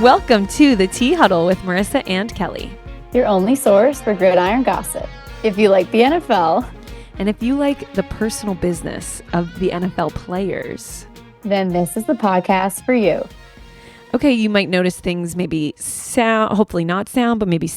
Welcome to the Tea Huddle with Marisa and Kelly. Your only source for gridiron gossip. If you like the NFL, and if you like the personal business of the NFL players, then this is the podcast for you. Okay, you might notice things maybe sound, hopefully not sound, but maybe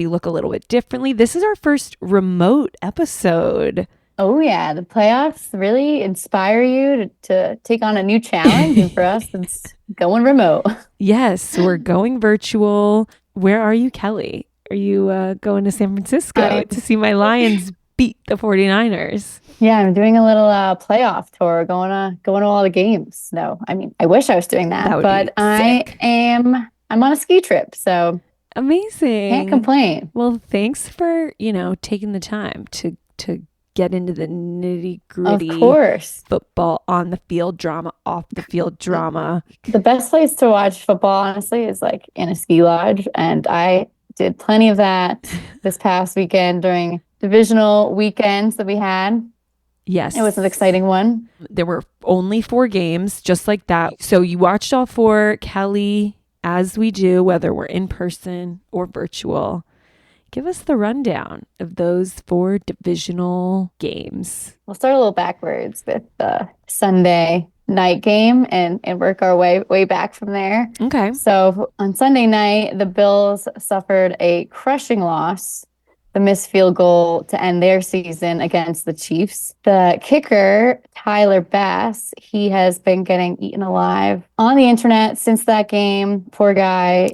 look a little bit differently. This is our first remote episode. Oh yeah, the playoffs really inspire you to take on a new challenge, and for us, it's going remote. Yes, we're going virtual. Where are you, Kelly? Are you going to San Francisco to see my Lions beat the 49ers? Yeah, I'm doing a little playoff tour, going to all the games. No, I mean, I wish I was doing that but I'm on a ski trip, so amazing. Can't complain. Well, thanks for, taking the time to get into the nitty-gritty of course. Football on the field drama, off the field drama. The best place to watch football, honestly, is like in a ski lodge, and I did plenty of that this past weekend during divisional weekends that we had. Yes. It was an exciting one. There were only 4 games, just like that. So you watched all 4, Kelly, as we do, whether we're in person or virtual. Give us the rundown of those 4 divisional games. We'll start a little backwards with the Sunday night game and work our way back from there. Okay. So on Sunday night, the Bills suffered a crushing loss, the missed field goal to end their season against the Chiefs. The kicker, Tyler Bass, he has been getting eaten alive on the internet since that game. Poor guy.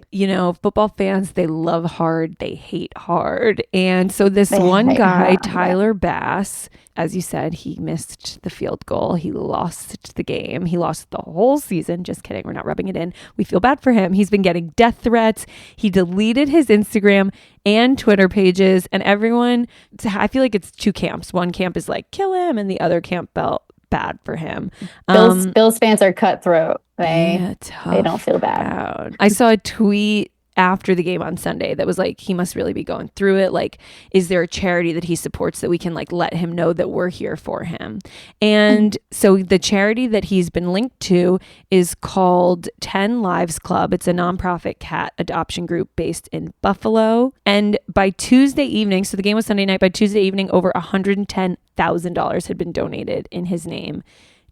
Football fans, they love hard, they hate hard. And so this one guy, Tyler Bass, as you said, he missed the field goal. He lost the game. He lost the whole season. Just kidding. We're not rubbing it in. We feel bad for him. He's been getting death threats. He deleted his Instagram and Twitter pages, and everyone, I feel like it's 2 camps. One camp is like, kill him, and the other camp felt bad for him. Bills fans are cutthroat. They don't feel bad. I saw a tweet after the game on Sunday that was like, he must really be going through it. Like, is there a charity that he supports that we can like let him know that we're here for him? And so the charity that he's been linked to is called 10 Lives Club. It's a nonprofit cat adoption group based in Buffalo. And by Tuesday evening, so the game was Sunday night, by Tuesday evening, over $110,000 had been donated in his name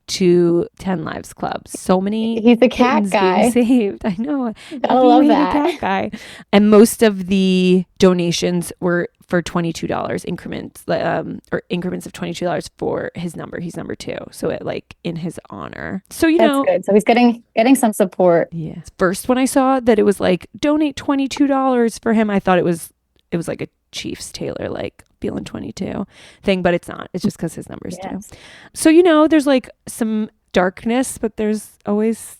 to 10 Lives Club. So many. He's a cat guy. Saved. I know. I love that. Cat guy. And most of the donations were for $22 increments, or increments of $22 for his number. He's number 2. So it in his honor. So that's good. So he's getting some support. Yeah. First, when I saw that it was like donate $22 for him, I thought it was like a Chiefs Taylor feeling 22 thing, but it's not. It's just because his number's 2. So there's some darkness, but there's always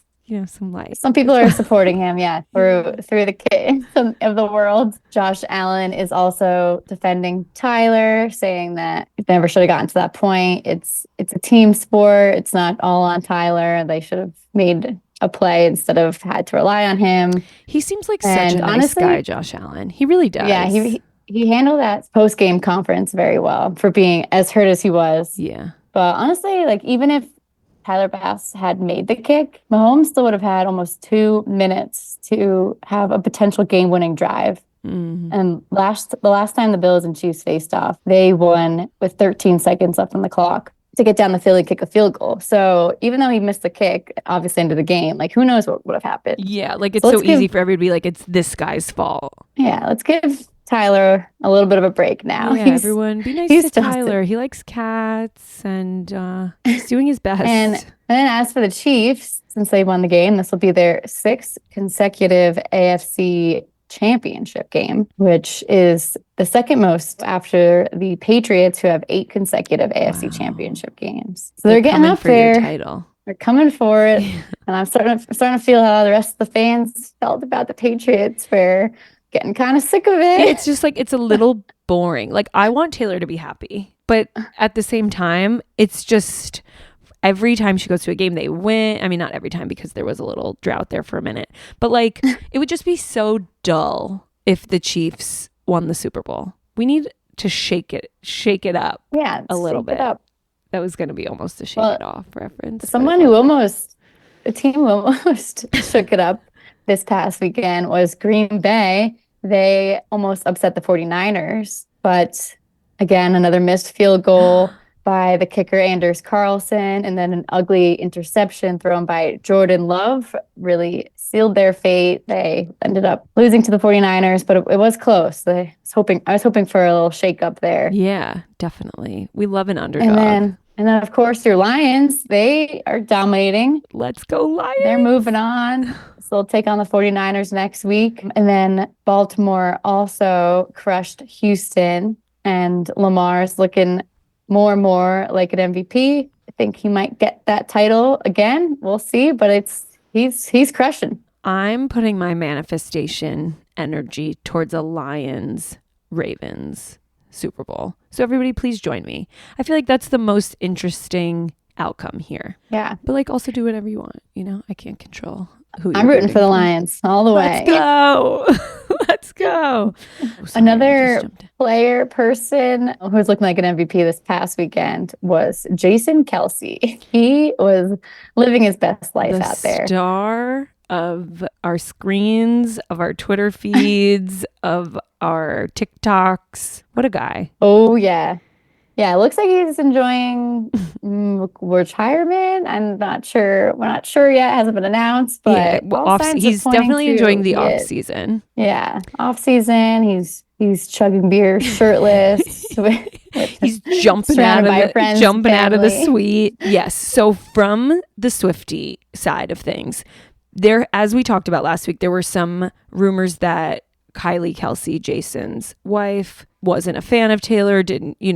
some light. Some people are supporting him, through the chaos of the world. Josh Allen is also defending Tyler, saying that it never should have gotten to that point. It's a team sport. It's not all on Tyler. They should have made a play instead of had to rely on him. He seems like such a nice guy, Josh Allen. He really does. Yeah, he handled that post-game conference very well for being as hurt as he was. Yeah. But honestly, even if Tyler Bass had made the kick, Mahomes still would have had almost 2 minutes to have a potential game-winning drive. Mm-hmm. And the last time the Bills and Chiefs faced off, they won with 13 seconds left on the clock to get down the field and kick a field goal. So even though he missed the kick, obviously into the game, who knows what would have happened. Yeah, it's so easy for everybody to be it's this guy's fault. Yeah, let's give Tyler a little bit of a break now. Yeah, everyone be nice to Tyler. He likes cats and he's doing his best. And then as for the Chiefs, since they won the game, this will be their 6th consecutive AFC Championship game, which is the second most after the Patriots, who have 8 consecutive AFC Championship games. So they're getting up there. Title. They're coming for it. And I'm starting to feel how the rest of the fans felt about the Patriots for getting kind of sick of it. It's just it's a little boring. I want Taylor to be happy, but at the same time, it's just every time she goes to a game, they win. I mean, not every time, because there was a little drought there for a minute, but it would just be so dull if the Chiefs won the Super Bowl. We need to shake it up. Yeah, a little bit. Up. That was going to be almost a shake it off reference. A team who almost shook it up this past weekend was Green Bay. They almost upset the 49ers, but again, another missed field goal by the kicker Anders Carlson, and then an ugly interception thrown by Jordan Love really sealed their fate. They ended up losing to the 49ers, but it was close. I was hoping for a little shakeup there. Yeah, definitely. We love an underdog. And then, of course, your Lions, they are dominating. Let's go Lions. They're moving on. So they'll take on the 49ers next week. And then Baltimore also crushed Houston, and Lamar's looking more and more like an MVP. I think he might get that title again. We'll see, but he's crushing. I'm putting my manifestation energy towards a Lions-Ravens Super Bowl. So everybody please join me. I feel like that's the most interesting outcome here. Yeah. But like also do whatever you want. You know, I can't control who I'm rooting for the Lions all the way. Let's go. Let's go. Another player person who was looking like an MVP this past weekend was Jason Kelce. He was living his best life out there. Star of our screens, of our Twitter feeds, of our TikToks. What a guy. Oh, yeah. Yeah, it looks like he's enjoying retirement. I'm not sure. We're not sure yet. It hasn't been announced, but yeah, well, he's definitely enjoying the off season. Yeah, off season. He's chugging beer shirtless. He's jumping out of the suite. Yes. So from the Swiftie side of things, there, as we talked about last week, there were some rumors that Kylie Kelce, Jason's wife, wasn't a fan of Taylor,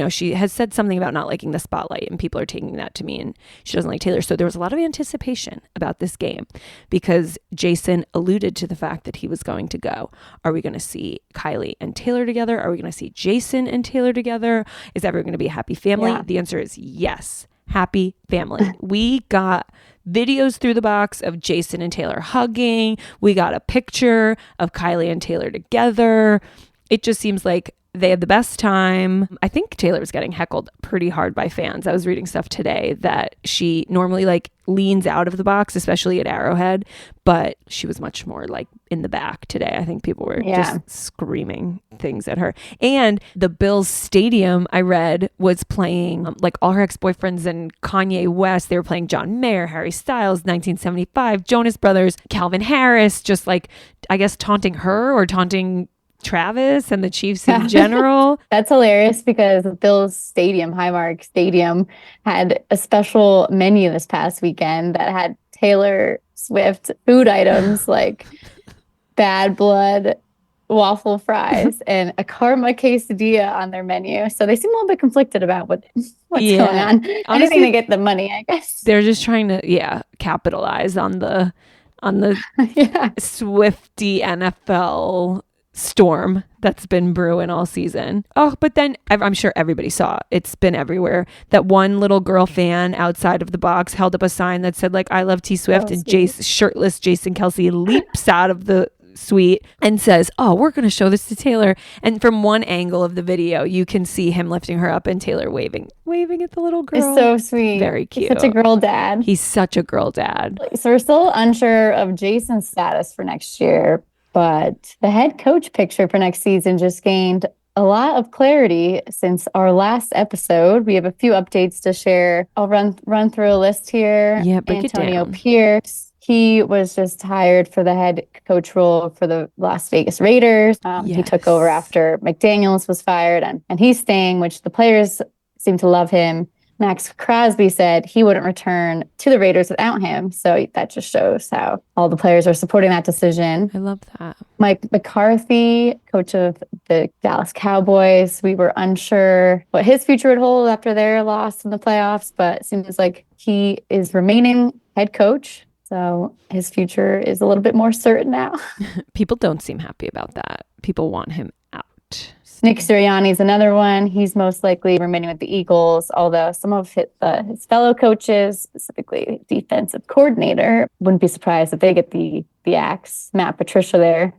she has said something about not liking the spotlight, and people are taking that to mean she doesn't like Taylor. So there was a lot of anticipation about this game because Jason alluded to the fact that he was going to go. Are we going to see Kylie and Taylor together? Are we going to see Jason and Taylor together? Is everyone going to be a happy family? Yeah. The answer is yes. Happy family. We got videos through the box of Jason and Taylor hugging. We got a picture of Kylie and Taylor together. It just seems like they had the best time. I think Taylor was getting heckled pretty hard by fans. I was reading stuff today that she normally leans out of the box, especially at Arrowhead, but she was much more in the back today. I think people were just screaming things at her. And the Bills stadium, I read, was playing all her ex-boyfriends and Kanye West. They were playing John Mayer, Harry Styles, 1975, Jonas Brothers, Calvin Harris, just I guess taunting her or taunting Travis and the Chiefs in general. That's hilarious because Bill's Stadium, Highmark Stadium, had a special menu this past weekend that had Taylor Swift food items like Bad Blood waffle fries and a karma quesadilla on their menu. So they seem a little bit conflicted about what's going on. Honestly, anything to get the money, I guess. They're just trying to capitalize on the Swiftie NFL storm that's been brewing all season. Oh, but then I'm sure everybody saw, it's been everywhere, that one little girl fan outside of the box held up a sign that said I love T Swift, and shirtless Jason Kelce leaps out of the suite and says, oh, we're going to show this to Taylor. And from one angle of the video, you can see him lifting her up and Taylor waving at the little girl. It's so sweet. Very cute. He's such a girl dad. He's such a girl dad. So we're still unsure of Jason's status for next year, but the head coach picture for next season just gained a lot of clarity since our last episode. We have a few updates to share. I'll run through a list here. Yeah, break Antonio it down. Pierce, he was just hired for the head coach role for the Las Vegas Raiders. He took over after McDaniels was fired, and he's staying, which the players seem to love him. Max Crosby said he wouldn't return to the Raiders without him. So that just shows how all the players are supporting that decision. I love that. Mike McCarthy, coach of the Dallas Cowboys, we were unsure what his future would hold after their loss in the playoffs, but it seems like he is remaining head coach. So his future is a little bit more certain now. People don't seem happy about that. People want him out. Nick Sirianni is another one. He's most likely remaining with the Eagles, although some of his fellow coaches, specifically defensive coordinator, wouldn't be surprised if they get the axe. Matt Patricia there.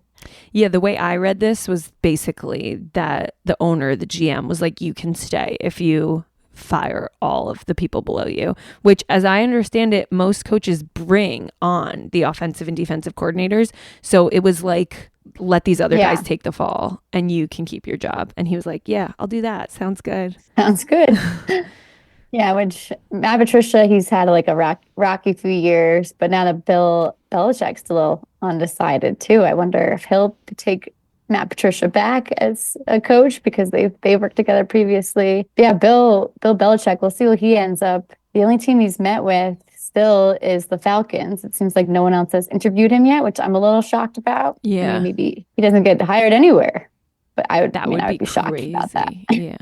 Yeah, the way I read this was basically that the owner, the GM, was like, you can stay if you fire all of the people below you, which, as I understand it, most coaches bring on the offensive and defensive coordinators. So it was like, let these other guys take the fall and you can keep your job. And he was like, yeah, I'll do that. Sounds good. Sounds good. Yeah, which Matt Patricia, he's had like a rocky few years, but now that Bill Belichick's a little undecided too. I wonder if he'll take Matt Patricia back as a coach because they've worked together previously. Yeah, Bill Belichick, we'll see what he ends up. The only team he's met with still is the Falcons. It seems like no one else has interviewed him yet, which I'm a little shocked about. Yeah. I mean, maybe he doesn't get hired anywhere, but I would be shocked crazy. about that. Yeah.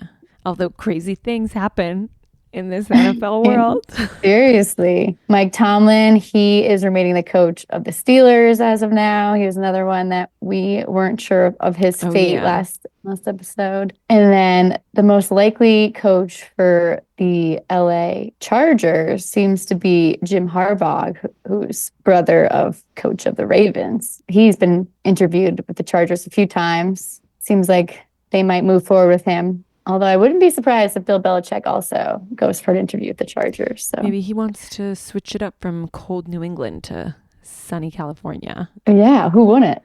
Although crazy things happen in this NFL world. Seriously. Mike Tomlin, he is remaining the coach of the Steelers as of now. He was another one that we weren't sure of his fate last episode. And then the most likely coach for the LA Chargers seems to be Jim Harbaugh, who's brother of coach of the Ravens. He's been interviewed with the Chargers a few times. Seems like they might move forward with him. Although I wouldn't be surprised if Bill Belichick also goes for an interview with the Chargers. So maybe he wants to switch it up from cold New England to sunny California. Yeah, who wouldn't?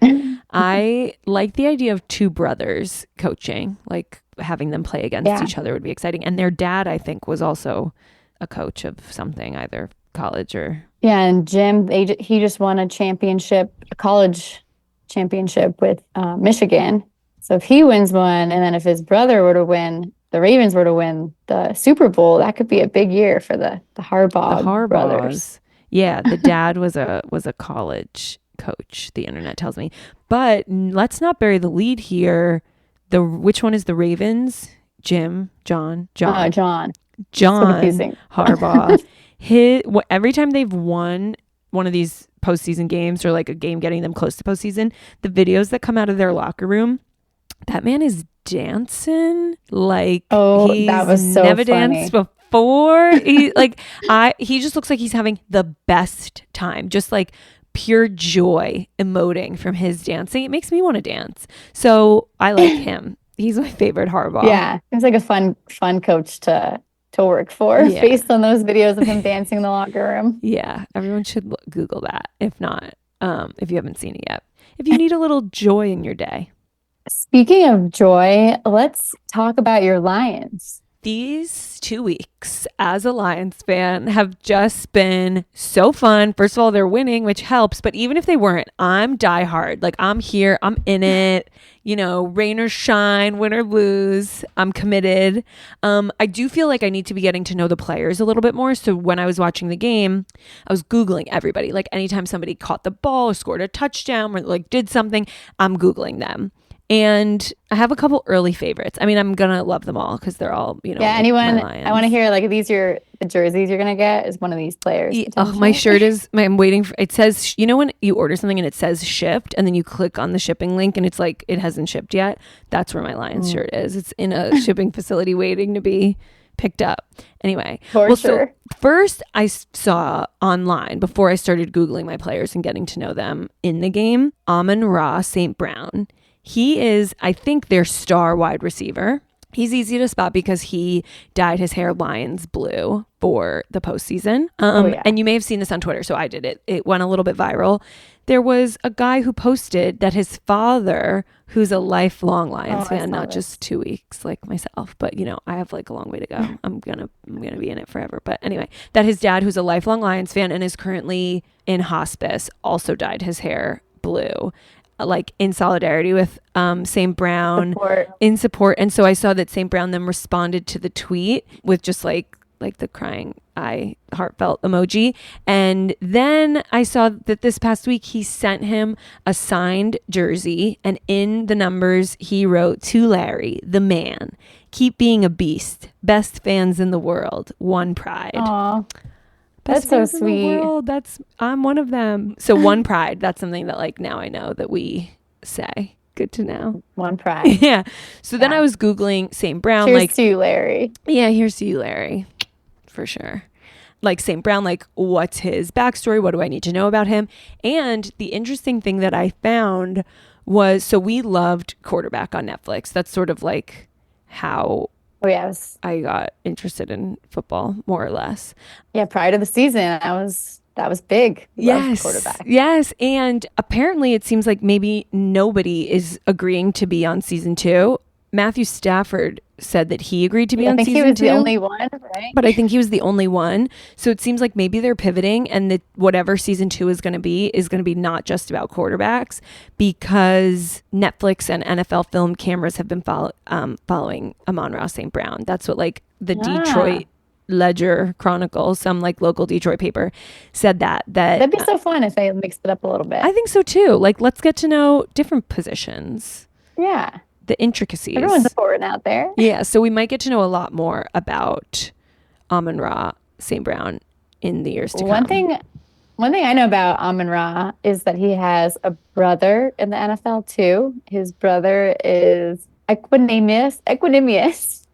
I like the idea of two brothers coaching, like having them play against each other would be exciting. And their dad, I think, was also a coach of something, either college or... Yeah, and Jim, he just won a college championship with Michigan. So if he wins one, and then if his brother were to win, the Ravens were to win the Super Bowl, that could be a big year for the Harbaugh brothers. Yeah, the dad was a college coach, the internet tells me. But let's not bury the lead here. Which one is the Ravens? John John Harbaugh. Every time they've won one of these postseason games or like a game getting them close to postseason, the videos that come out of their locker room, that man is dancing like he's that was so never funny. danced before. He just looks like he's having the best time, just like pure joy emoting from his dancing. It makes me want to dance. So I like him. He's my favorite Harbaugh. Yeah, he's like a fun coach to work for based on those videos of him dancing in the locker room. Yeah, everyone should Google that. If not, if you haven't seen it yet, if you need a little joy in your day. Speaking of joy, let's talk about your Lions. These 2 weeks as a Lions fan have just been so fun. First of all, they're winning, which helps. But even if they weren't, I'm diehard. Like, I'm here. I'm in it. You know, rain or shine, win or lose, I'm committed. I do feel like I need to be getting to know the players a little bit more. So when I was watching the game, I was Googling everybody. Like, anytime somebody caught the ball or scored a touchdown or like did something, I'm Googling them. And I have a couple early favorites. I mean, I'm going to love them all because they're all, you know. Yeah, anyone, I want to hear, like, these are the jerseys you're going to get is one of these players. My shirt is, I'm waiting for, it says, you know, when you order something and it says shipped and then you click on the shipping link and it's like, it hasn't shipped yet. That's where my Lions shirt is. It's in a shipping facility waiting to be picked up. Anyway. So first I saw online before I started Googling my players and getting to know them in the game, Amon-Ra St. Brown. He is, I think, their star wide receiver. He's easy to spot because he dyed his hair Lions blue for the postseason. And you may have seen this on Twitter, so I did it. It went a little bit viral. There was a guy who posted that his father, who's a lifelong Lions fan, not just 2 weeks like myself, but, you know, I have like a long way to go. I'm gonna be in it forever. But anyway, that his dad, who's a lifelong Lions fan and is currently in hospice, also dyed his hair blue, like in solidarity with St. Brown, in support. And so I saw that St. Brown then responded to the tweet with just like the crying eye heartfelt emoji. And then I saw that this past week he sent him a signed jersey, and in the numbers he wrote, "To Larry, the man, keep being a beast, best fans in the world, one pride." Aww. Best That's so sweet. I'm one of them. So one pride. That's something that like now I know that we say. Good to know. One pride. Yeah. So then I was Googling St. Brown. Here's to you, Larry. Yeah, here's to you, Larry. For sure. Like St. Brown, like what's his backstory? What do I need to know about him? And the interesting thing that I found was, so we loved Quarterback on Netflix. That's sort of like how Oh yeah, I got interested in football more or less. prior to the season, that was big. Loved quarterback. Yes. And apparently it seems like maybe nobody is agreeing to be on season 2. Matthew Stafford said that he agreed to be on I think he season was 2. the only one, right? But I think he was the only one. So it seems like maybe they're pivoting, and that whatever season 2 is going to be not just about quarterbacks, because Netflix and NFL film cameras have been following Amon-Ra St. Brown. That's what like the Detroit Ledger Chronicle, some like local Detroit paper, said that'd be so fun if they mixed it up a little bit. I think so too. Like, let's get to know different positions. Yeah. The intricacies. Everyone's important out there. Yeah, so we might get to know a lot more about Amon-Ra St. Brown in the years to come. One thing I know about Amon-Ra is that he has a brother in the NFL too. His brother is Equanimous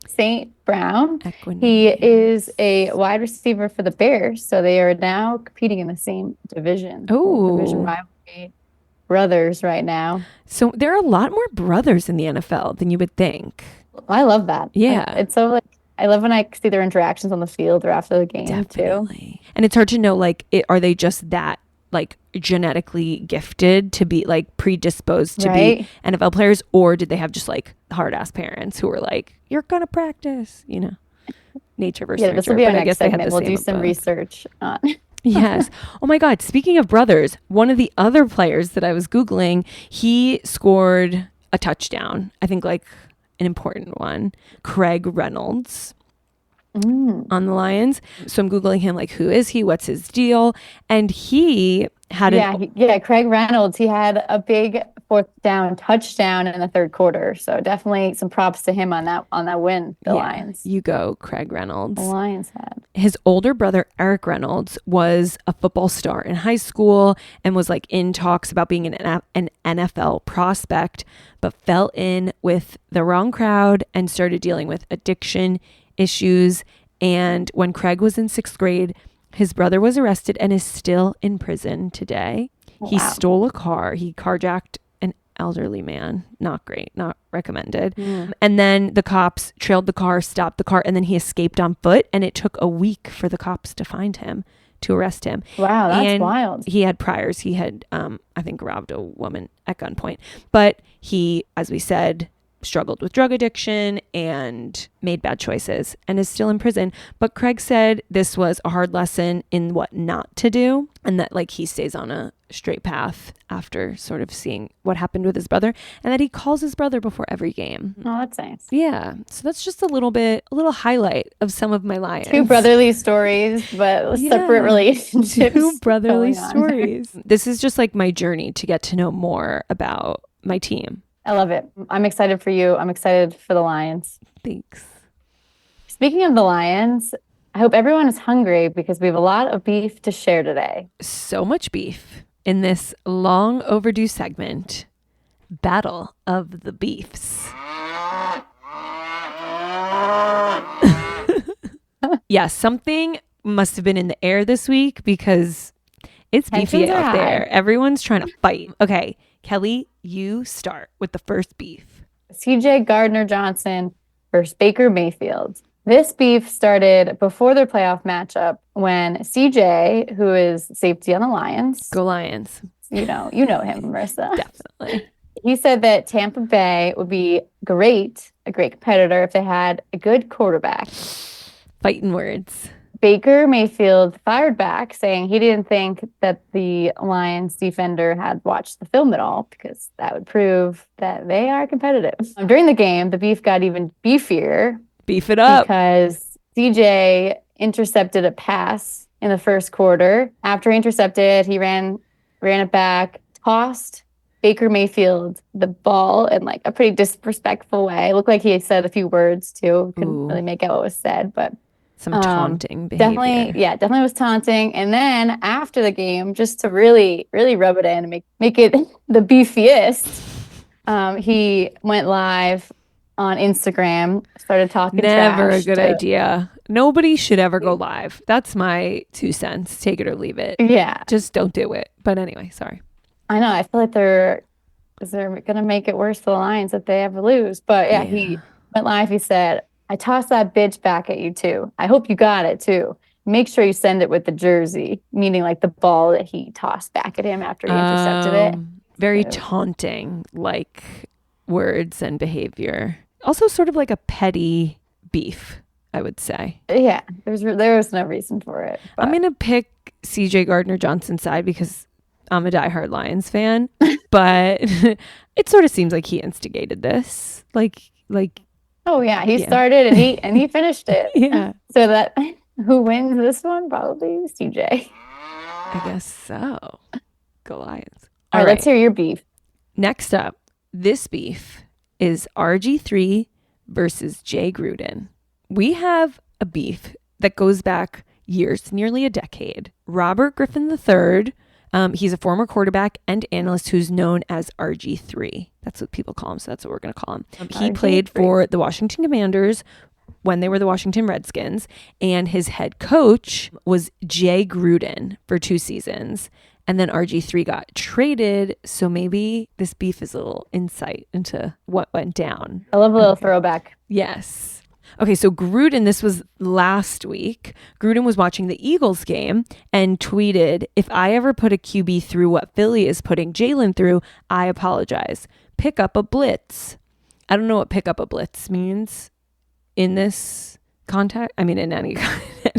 St. Brown. He is a wide receiver for the Bears, so they are now competing in the same division. Oh, division rivalry. Brothers right now. So there are a lot more brothers in the NFL than you would think. I love that. Yeah. It's so like, I love when I see their interactions on the field or after the game Definitely. Too. And it's hard to know, like, are they just that like genetically gifted to be like predisposed to be NFL players, or did they have just like hard ass parents who were like, you're going to practice, you know, nature versus nurture. This will be our but next I guess segment. We'll do some research on Yes. Oh my God. Speaking of brothers, one of the other players that I was Googling, he scored a touchdown. I think like an important one. Craig Reynolds on the Lions. So I'm Googling him, like, who is he? What's his deal? And he had Craig Reynolds. He had a big fourth down touchdown in the third quarter. So definitely some props to him on that win. The Lions. You go, Craig Reynolds. The Lions had. His older brother, Eric Reynolds, was a football star in high school and was like in talks about being an NFL prospect, but fell in with the wrong crowd and started dealing with addiction issues. And when Craig was in 6th grade, his brother was arrested and is still in prison today. Wow. He stole a car. He carjacked an elderly man. Not great. Not recommended. And then the cops trailed the car, stopped the car, and then he escaped on foot. And it took a week for the cops to find him, to arrest him. Wow, that's wild. He had priors. He had, I think, robbed a woman at gunpoint. But he, as we said, struggled with drug addiction and made bad choices and is still in prison. But Craig said this was a hard lesson in what not to do, and that like he stays on a straight path after sort of seeing what happened with his brother, and that he calls his brother before every game. Oh, that's nice. Yeah. So that's just a little highlight of some of my Lions. 2 brotherly stories, but separate relationships. 2 brotherly stories. This is just like my journey to get to know more about my team. I love it. I'm excited for you. I'm excited for the Lions. Thanks. Speaking of the Lions, I hope everyone is hungry because we have a lot of beef to share today. So much beef in this long overdue segment, Battle of the Beefs. Yes, something must have been in the air this week because it's beefy out there. Everyone's trying to fight. Okay, Kelly, you start with the first beef. CJ Gardner-Johnson versus Baker Mayfield. This beef started before their playoff matchup when CJ, who is safety on the Lions. Go Lions. You know him, Marissa. Definitely. He said that Tampa Bay would be a great competitor if they had a good quarterback. Fighting words. Baker Mayfield fired back, saying he didn't think that the Lions defender had watched the film at all because that would prove that they are competitive. During the game, the beef got even beefier. Beef it up. Because CJ intercepted a pass in the first quarter. After he intercepted, he ran it back, tossed Baker Mayfield the ball in like a pretty disrespectful way. It looked like he said a few words too. Couldn't really make out what was said, but some taunting behavior. Definitely was taunting. And then after the game, just to really, really rub it in and make it the beefiest, he went live on Instagram, started talking Never trash. A good idea. Nobody should ever go live. That's my 2 cents. Take it or leave it. Yeah. Just don't do it. But anyway, sorry. I know. I feel like they're going to make it worse for the Lions if they ever lose. But yeah, he went live. He said, I tossed that bitch back at you too. I hope you got it too. Make sure you send it with the jersey, meaning like the ball that he tossed back at him after he intercepted it. Very taunting, like words and behavior. Also sort of like a petty beef, I would say. Yeah, there was no reason for it. But. I'm going to pick CJ Gardner-Johnson's side because I'm a diehard Lions fan, but it sort of seems like he instigated this. Like oh yeah, he started and he finished it. Yeah. So that who wins this one? Probably CJ. I guess so. Go Lions. All right, let's hear your beef. Next up, this beef is RG3 versus Jay Gruden. We have a beef that goes back years, nearly a decade. Robert Griffin III, he's a former quarterback and analyst who's known as RG3. That's what people call him, so that's what we're going to call him. He played for the Washington Commanders when they were the Washington Redskins, and his head coach was Jay Gruden for 2 seasons. And then RG3 got traded, so maybe this beef is a little insight into what went down. I love a little throwback. Yes. Okay, so Gruden, this was last week. Gruden was watching the Eagles game and tweeted, "If I ever put a QB through what Philly is putting Jalen through, I apologize. Pick up a blitz." I don't know what pick up a blitz means in this context. I mean, in any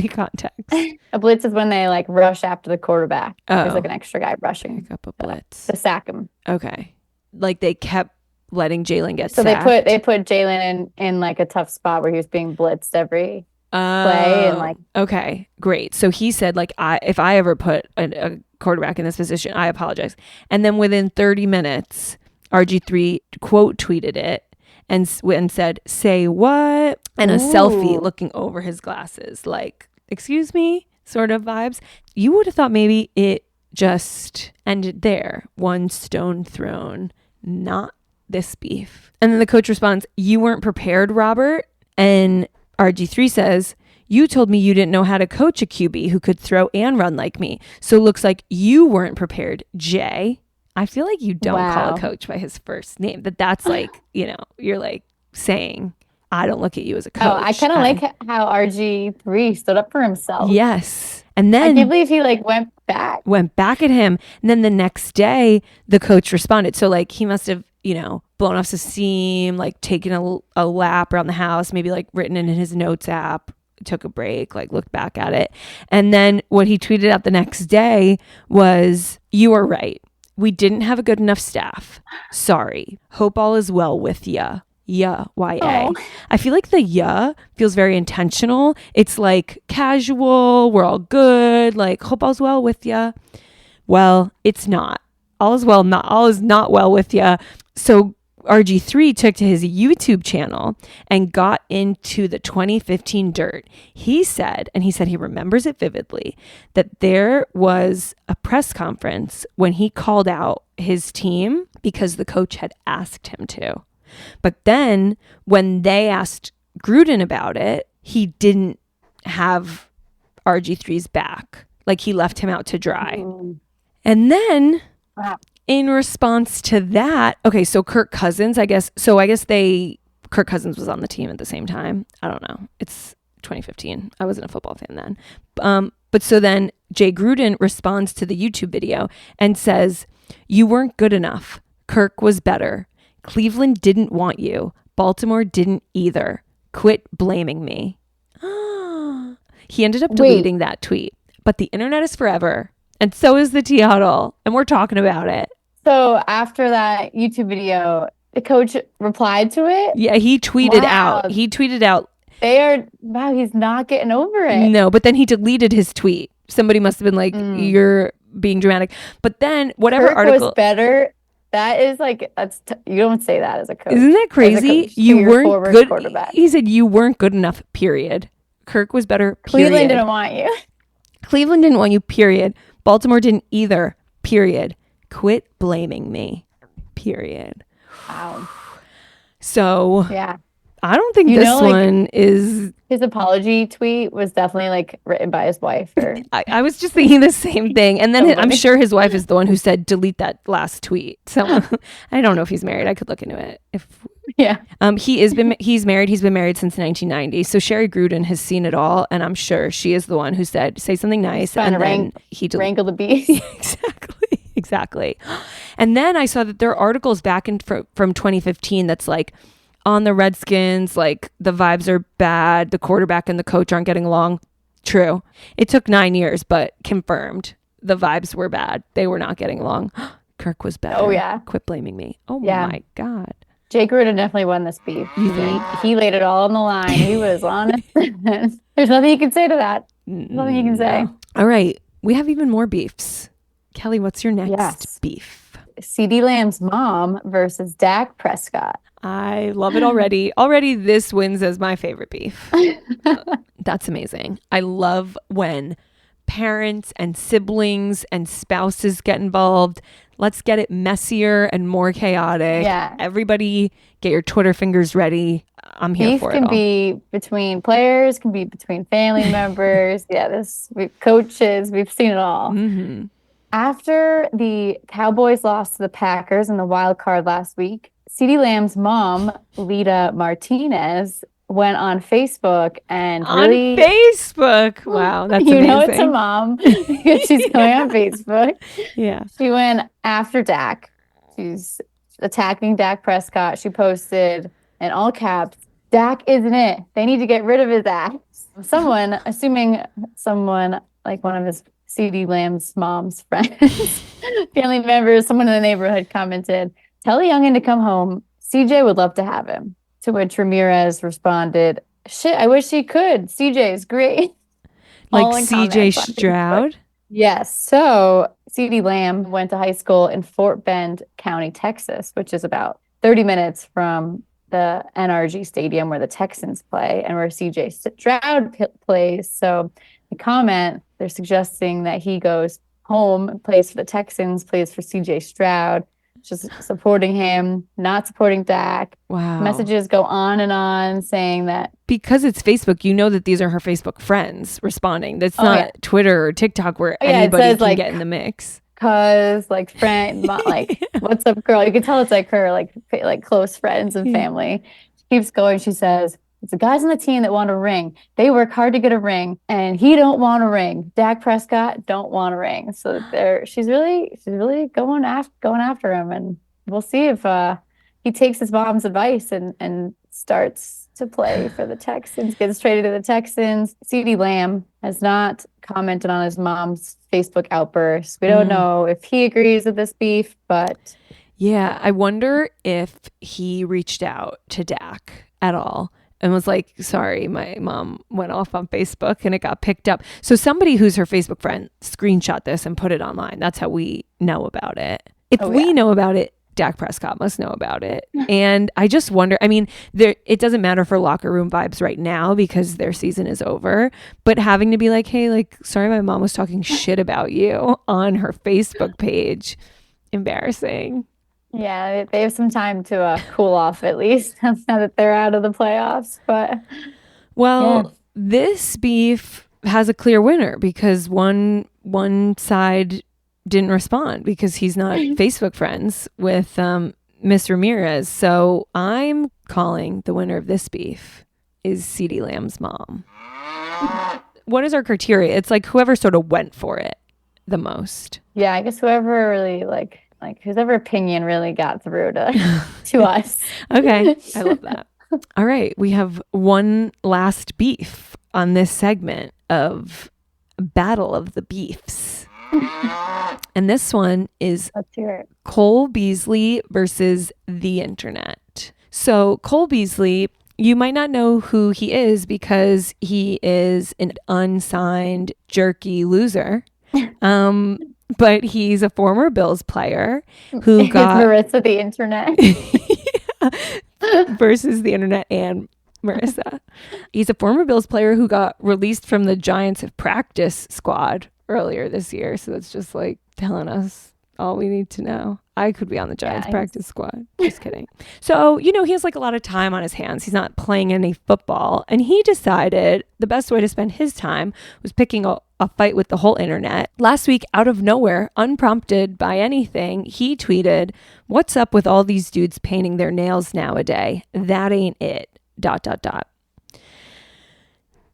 context. A blitz is when they like rush after the quarterback. There's like an extra guy rushing. Pick up a blitz. To sack him. Okay. Like they kept letting Jalen get so sacked. they put Jalen in like a tough spot where he was being blitzed every play and like. Okay, great. So he said like if I ever put a quarterback in this position, I apologize. And then within 30 minutes, RG3 quote tweeted it and said, "Say what?" And a selfie looking over his glasses, like, "Excuse me," sort of vibes. You would have thought maybe it just ended there. One stone thrown, not this beef. And then the coach responds, "You weren't prepared, Robert." And RG3 says, "You told me you didn't know how to coach a QB who could throw and run like me. So it looks like you weren't prepared, Jay." I feel like you don't call a coach by his first name. That's like, you're like saying, I don't look at you as a coach. Oh, I kind of like how RG3 stood up for himself. Yes. And then I can't believe he like went back at him. And then the next day, the coach responded. So like he must have, blown off some steam, like taken a lap around the house, maybe like written in his notes app, took a break, like looked back at it. And then what he tweeted out the next day was, "You are right. We didn't have a good enough staff. Sorry. Hope all is well with ya. Yeah, Y-A." Oh. I feel like the yeah feels very intentional. It's like casual. We're all good. Like, hope all's well with ya. Well, it's not. All is not well with ya. So RG3 took to his YouTube channel and got into the 2015 dirt. He said he remembers it vividly, that there was a press conference when he called out his team because the coach had asked him to. But then when they asked Gruden about it, he didn't have RG3's back. Like he left him out to dry. And then in response to that, okay, so Kirk Cousins, Kirk Cousins was on the team at the same time. I don't know. It's 2015. I wasn't a football fan then. But so then Jay Gruden responds to the YouTube video and says, "You weren't good enough. Kirk was better. Cleveland didn't want you. Baltimore didn't either. Quit blaming me." He ended up deleting that tweet. But the internet is forever. And so is the Tea Huddle. And we're talking about it. So after that YouTube video, the coach replied to it? Yeah, he tweeted out. He's not getting over it. No, but then he deleted his tweet. Somebody must have been like, "You're being dramatic." But then whatever Kirk article was better. That is like, you don't say that as a coach. Isn't that crazy? You weren't good. Quarterback. He said you weren't good enough, period. Kirk was better, period. Cleveland didn't want you. Cleveland didn't want you, period. Baltimore didn't either, period. Quit blaming me, period. Wow. So yeah, I don't think this one is... His apology tweet was definitely like written by his wife. Or I was just thinking the same thing. And then I'm sure his wife is the one who said, delete that last tweet. So I don't know if he's married. I could look into it. He's married. He's been married since 1990. So Sherry Gruden has seen it all. And I'm sure she is the one who said, say something nice. And then he wrangle the beast. Exactly. And then I saw that there are articles back from 2015 that's like, on the Redskins, like the vibes are bad. The quarterback and the coach aren't getting along. True. It took 9 years, but confirmed. The vibes were bad. They were not getting along. Kirk was better. Oh, yeah. Quit blaming me. Oh, my God. Jay Gruden definitely won this beef. He laid it all on the line. He was honest. There's nothing you can say to that. Nothing you can say. All right. We have even more beefs. Kelly, what's your next beef? CeeDee Lamb's mom versus Dak Prescott. I love it already. Already this wins as my favorite beef. That's amazing. I love when parents and siblings and spouses get involved. Let's get it messier and more chaotic. Yeah. Everybody get your Twitter fingers ready. I'm here for it all. Beef can be between players, can be between family members. Coaches. We've seen it all. Mm-hmm. After the Cowboys lost to the Packers in the wild card last week, CeeDee Lamb's mom, Lita Martinez, went on Facebook and really... On Facebook? Wow, that's amazing. You know it's a mom because she's going on Facebook. Yeah. She went after Dak. She's attacking Dak Prescott. She posted in all caps, Dak isn't it. They need to get rid of his ass. Someone like one of his CeeDee Lamb's mom's friends, family members, someone in the neighborhood commented, tell the youngin' to come home. CJ would love to have him. To which Ramirez responded, shit, I wish he could. CJ is great. Like CJ Stroud? Yes. So CeeDee Lamb went to high school in Fort Bend County, Texas, which is about 30 minutes from the NRG Stadium where the Texans play and where CJ Stroud plays. So the comment, they're suggesting that he goes home, plays for the Texans, plays for CJ Stroud, just supporting him, not supporting Dak. Wow. Messages go on and on saying that. Because it's Facebook, you know that these are her Facebook friends responding. That's not Twitter or TikTok where anybody can get in the mix. Cause like friend, like what's up, girl? You can tell it's like her like close friends and family. She keeps going. She says, it's the guys on the team that want a ring. They work hard to get a ring, and he don't want a ring. Dak Prescott don't want a ring. So she's really going after him, and we'll see if he takes his mom's advice and starts to play for the Texans, gets traded to the Texans. CeeDee Lamb has not commented on his mom's Facebook outburst. We don't know if he agrees with this beef, but yeah, I wonder if he reached out to Dak at all and was like, sorry, my mom went off on Facebook and it got picked up. So somebody who's her Facebook friend screenshot this and put it online. That's how we know about it. If we know about it, Dak Prescott must know about it. And I just wonder, I mean, it doesn't matter for locker room vibes right now because their season is over, but having to be like, hey, like, sorry, my mom was talking shit about you on her Facebook page. Embarrassing. Yeah, they have some time to cool off at least now that they're out of the playoffs. But this beef has a clear winner because one side didn't respond because he's not Facebook friends with Miss Ramirez. So I'm calling the winner of this beef is CeeDee Lamb's mom. What is our criteria? It's like whoever sort of went for it the most. Yeah, I guess whoever really like whoever opinion really got through to us. Okay, I love that. All right, we have one last beef on this segment of Battle of the Beefs. And this one is Cole Beasley versus the internet. So Cole Beasley, you might not know who he is because he is an unsigned jerky loser. But he's a former Bills player who got Marisa the internet versus the internet and Marisa. He's a former Bills player who got released from the Giants practice squad earlier this year. So that's just like telling us all we need to know. I could be on the Giants practice squad. Just kidding. So, he has like a lot of time on his hands. He's not playing any football. And he decided the best way to spend his time was picking a fight with the whole internet. Last week, out of nowhere, unprompted by anything, he tweeted, "What's up with all these dudes painting their nails nowadays? That ain't it. ...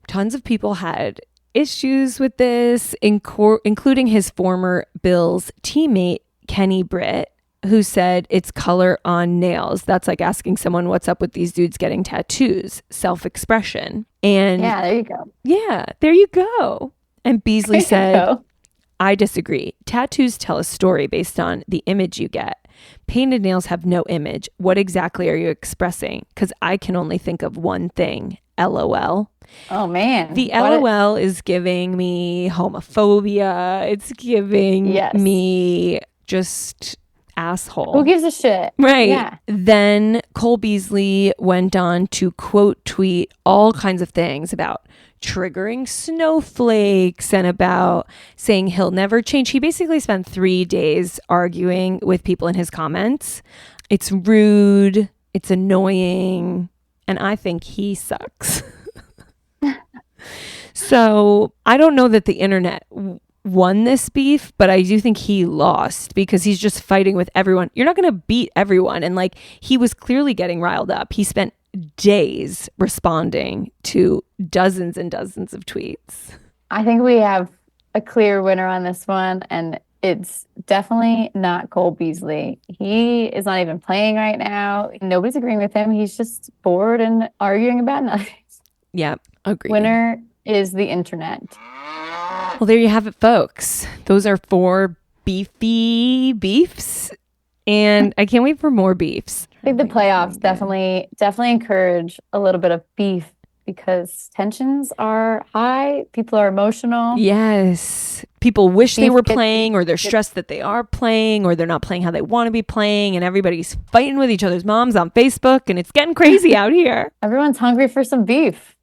Tons of people had issues with this, including his former Bills teammate, Kenny Britt, who said it's color on nails. That's like asking someone what's up with these dudes getting tattoos, self-expression. And yeah, there you go. Yeah, there you go. And Beasley said, I disagree. Tattoos tell a story based on the image you get. Painted nails have no image. What exactly are you expressing? Because I can only think of one thing. LOL. Oh, man. The LOL is giving me homophobia. It's giving me just asshole. Who gives a shit? Right. Yeah. Then Cole Beasley went on to quote tweet all kinds of things about triggering snowflakes and about saying he'll never change. He basically spent 3 days arguing with people in his comments. It's rude. It's annoying. And I think he sucks. So I don't know that the internet won this beef, but I do think he lost because he's just fighting with everyone. You're not going to beat everyone. And like, he was clearly getting riled up. He spent days responding to dozens and dozens of tweets. I think we have a clear winner on this one, and it's definitely not Cole Beasley. He is not even playing right now. Nobody's agreeing with him. He's just bored and arguing about nothing. Yeah, agreed. Winner is the internet. Well, there you have it, folks. Those are 4 beefy beefs, and I can't wait for more beefs. I think the playoffs definitely encourage a little bit of beef because tensions are high. People are emotional. Yes. People wish they were playing, or they're stressed that they are playing, or they're not playing how they want to be playing, and everybody's fighting with each other's moms on Facebook, and it's getting crazy out here. Everyone's hungry for some beef.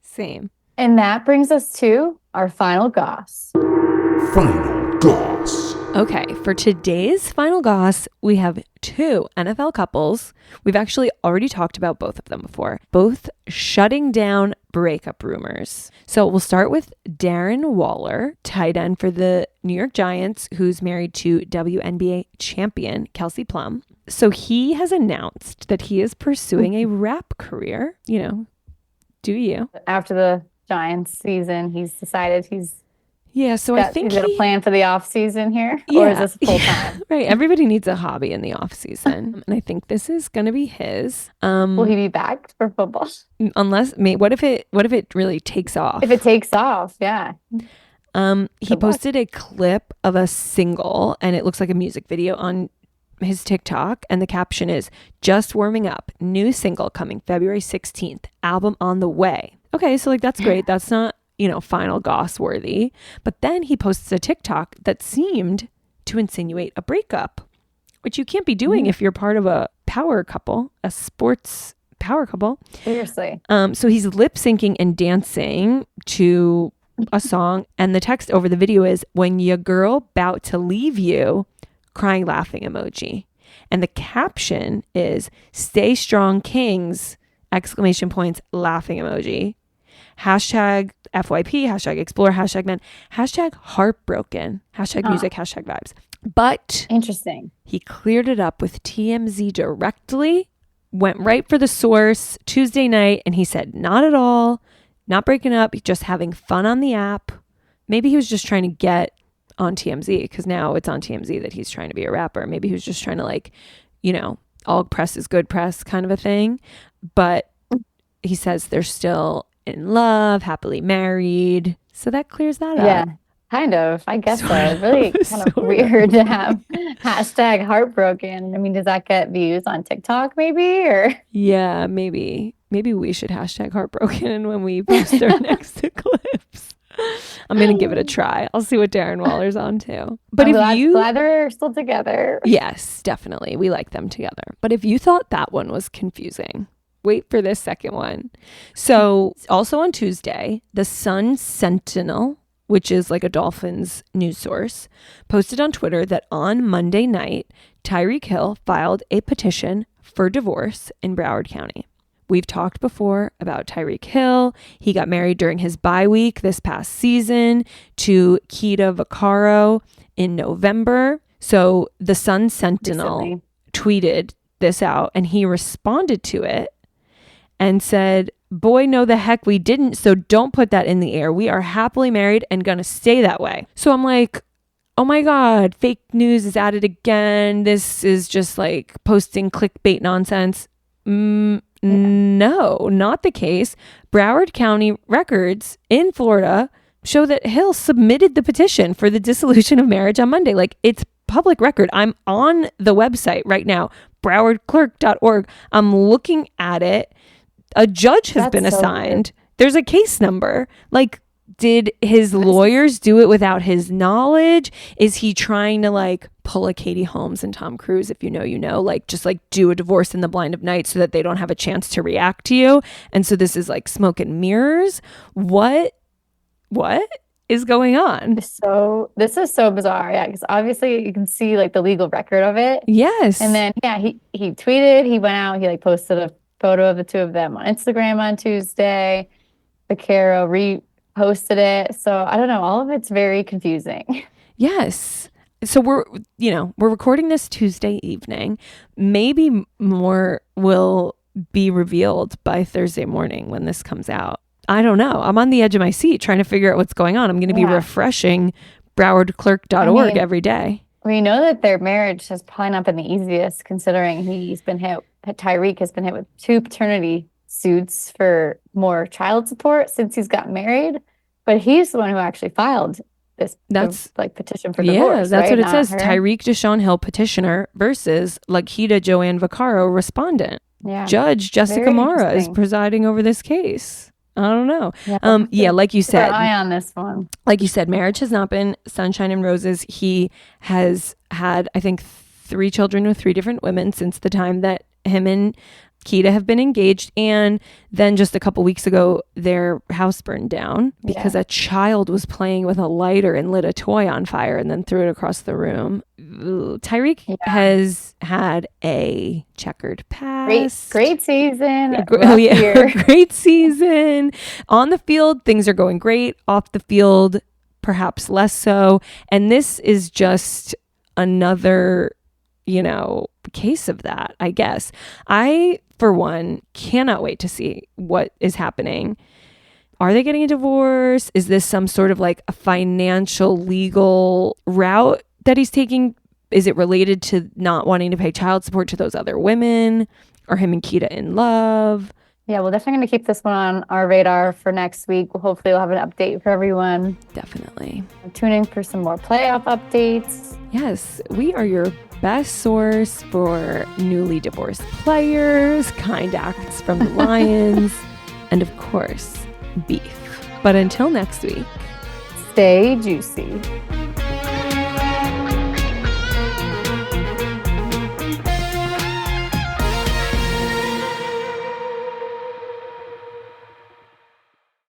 Same. And that brings us to our final goss. Final goss. Okay, for today's final goss, we have 2 NFL couples. We've actually already talked about both of them before, both shutting down breakup rumors. So we'll start with Darren Waller, tight end for the New York Giants, who's married to WNBA champion Kelsey Plum. So he has announced that he is pursuing a rap career. Do you? After the Giants season, he's decided so I think he's got a plan for the off season here, yeah, or is this full time? Right. Everybody needs a hobby in the off season, and I think this is going to be his. Will he be back for football? Unless, what if it really takes off? If it takes off, yeah. He posted a clip of a single, and it looks like a music video on his TikTok, and the caption is "Just warming up. New single coming February 16th. Album on the way." Okay, so like that's great. That's not final goss worthy. But then he posts a TikTok that seemed to insinuate a breakup, which you can't be doing if you're part of a power couple, a sports power couple. Seriously. So he's lip syncing and dancing to a song, and the text over the video is "When your girl bout to leave you, crying laughing emoji." And the caption is "Stay strong kings, !" laughing emoji. Hashtag FYP, hashtag explore, hashtag men, hashtag heartbroken, hashtag music, hashtag vibes. But interesting. He cleared it up with TMZ directly, went right for the source Tuesday night, and he said, not at all, not breaking up, just having fun on the app. Maybe he was just trying to get on TMZ because now it's on TMZ that he's trying to be a rapper. Maybe he was just trying to all press is good press kind of a thing. But he says they're still in love, happily married. So that clears that up. Yeah, kind of. I guess so. It's really kind of weird to have hashtag heartbroken. I mean, does that get views on TikTok maybe? Or yeah, maybe. Maybe we should hashtag heartbroken when we post our next clips. I'm going to give it a try. I'll see what Darren Waller's on to. But I'm glad they're still together. Yes, definitely. We like them together. But if you thought that one was confusing, wait for this second one. So also on Tuesday, the Sun Sentinel, which is like a Dolphins news source, posted on Twitter that on Monday night, Tyreek Hill filed a petition for divorce in Broward County. We've talked before about Tyreek Hill. He got married during his bye week this past season to Keita Vaccaro in November. So the Sun Sentinel tweeted this out and he responded to it and said, "Boy, no the heck we didn't, so don't put that in the air. We are happily married and gonna stay that way." So I'm like, oh my God, fake news is at it again. This is just like posting clickbait nonsense. No, not the case. Broward County records in Florida show that Hill submitted the petition for the dissolution of marriage on Monday. Like, it's public record. I'm on the website right now, browardclerk.org. I'm looking at it. A judge has been assigned. There's a case number. Like, did his lawyers do it without his knowledge? Is he trying to like pull a Katie Holmes and Tom Cruise, if you know, you know, like just like do a divorce in the blind of night so that they don't have a chance to react to you? And so this is like smoke and mirrors. What is going on? So this is so bizarre. Yeah, because obviously you can see like the legal record of it. Yes. And then he tweeted, he went out, he like posted a photo of the two of them on Instagram on Tuesday. Vaccaro reposted it. So I don't know. All of it's very confusing. Yes. So we're recording this Tuesday evening. Maybe more will be revealed by Thursday morning when this comes out. I don't know. I'm on the edge of my seat trying to figure out what's going on. I'm going to be refreshing browardclerk.org every day. We know that their marriage has probably not been the easiest, considering Tyreek has been hit with 2 paternity suits for more child support since he's gotten married. But he's the one who actually filed this petition for divorce. Yeah, that's what it says. Her. Tyreek Deshaun Hill petitioner versus Lakita Joanne Vaccaro respondent. Yeah. Judge Jessica Mara is presiding over this case. I don't know. Like you said, keep an eye on this one. Like you said, marriage has not been sunshine and roses. He has had, I think, 3 children with 3 different women since the time that him and Keita have been engaged. And then just a couple weeks ago, their house burned down because a child was playing with a lighter and lit a toy on fire and then threw it across the room. Tyreek has had a checkered past. Great season. Great season. On the field, things are going great. Off the field, perhaps less so. And this is just another, case of that, I guess. I, for one, cannot wait to see what is happening. Are they getting a divorce? Is this some sort of like a financial legal route that he's taking? Is it related to not wanting to pay child support to those other women? Are him and Keita in love? Yeah, we're definitely going to keep this one on our radar for next week. Hopefully we'll have an update for everyone. Definitely. Tune in for some more playoff updates. Yes, we are your best source for newly divorced players, kind acts from the Lions, and of course, beef. But until next week, stay juicy.